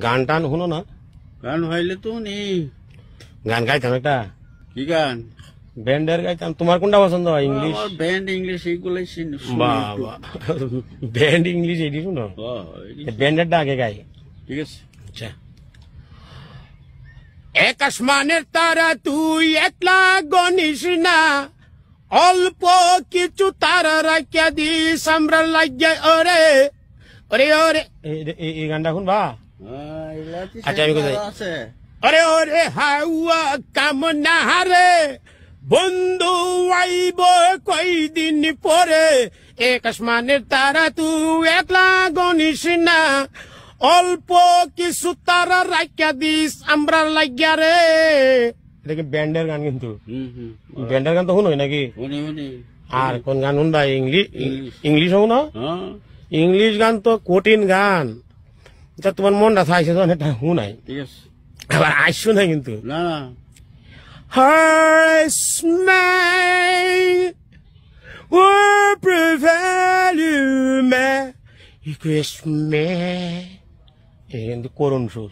গান টান শুনো না? গান হইলে তো নেই। গান গাইতাম একটা, কি গান? ব্যান্ডের গাইতাম। তোমার কোনটা পছন্দ হয়? ইংলিশ? আমার ব্যান্ড ইংলিশ এইগুলাই বাবা, ব্যান্ড ইংলিশ এটি শুনো? ব্যান্ডেরটা আগে গাই। ঠিক আছে। আচ্ছা। এক আসমানের তারা তুই একলা গনিস না, অল্প কিছু তারা রাখিয়া দিস আমরা লাগিয়া ওরে ওরে ওরে। এই গানটা শুনবা? আচ্ছা আমি কোথায় আছে? ওরে ওরে হাওয়া কামনা হারে বন্ধু আইব কয়দিন পরে, এক আসমানের তারা তুই একলা গনিস না, অল্প কিছু তারা রাখিয়া দিস আমরা লাগিয়া রে। এটা কি ব্যান্ডের গান? কিন্তু ব্যান্ডের গান তো শুনোই নাকি? আর কোন গান শুনবা? ইংলিশ শুনো? ইংলিশ গান তো কঠিন গান, তোমার মনটা চাইছে তো এটা শুনাই। ঠিক আছে, আবার আইসো না কিন্তু। না না। Her smile will prevail you me, you kiss me. এই কিন্তু করুণ সুর।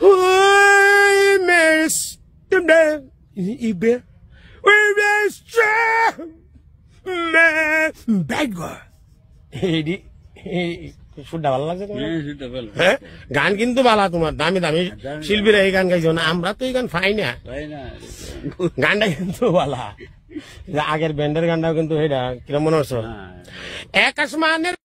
We miss the day ibe we miss man beggar. এই সুরটা ভালো লাগছে তোমার? হ্যাঁ, গান কিন্তু ভালো তোমার, দামি দামি শিল্পীরা এই গান গাইছো না, আমরা তো এই গান পাই না। গানটা কিন্তু ভালো। আগের ব্যান্ডের গানটাও কিন্তু এটা কিরম মনে হচ্ছে? এক আসমানের